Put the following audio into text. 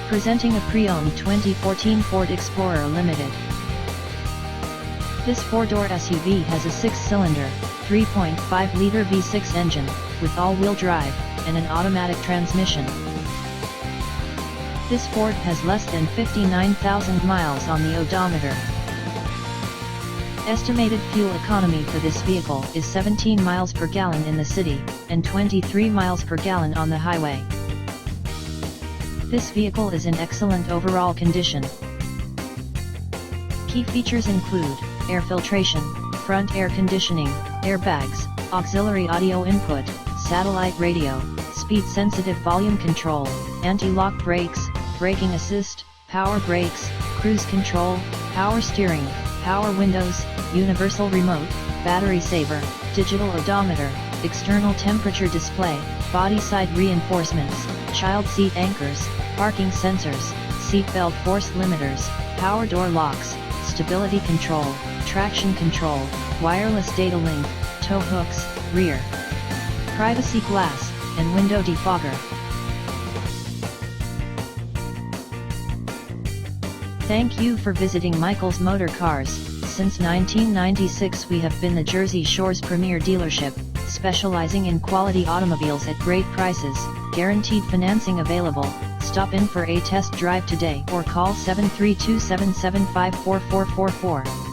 Presenting a pre-owned 2014 Ford Explorer Limited. This four-door SUV has a six-cylinder, 3.5-liter V6 engine, with all-wheel drive, and an automatic transmission. This Ford has less than 59,000 miles on the odometer. Estimated fuel economy for this vehicle is 17 miles per gallon in the city, and 23 miles per gallon on the highway. This vehicle is in excellent overall condition. Key features include air filtration, front air conditioning, airbags, auxiliary audio input, satellite radio, speed-sensitive volume control, anti-lock brakes, braking assist, power brakes, cruise control, power steering, power windows, universal remote, battery saver, digital odometer, external temperature display, body side reinforcements, child seat anchors, parking sensors, seat belt force limiters, power door locks, stability control, traction control, wireless data link, tow hooks, rear privacy glass, and window defogger. Thank you for visiting Michael's Motorcars. Since 1996 we have been the Jersey Shore's premier dealership, specializing in quality automobiles at great prices, guaranteed financing available. Stop in for a test drive today or call 732-775-4444.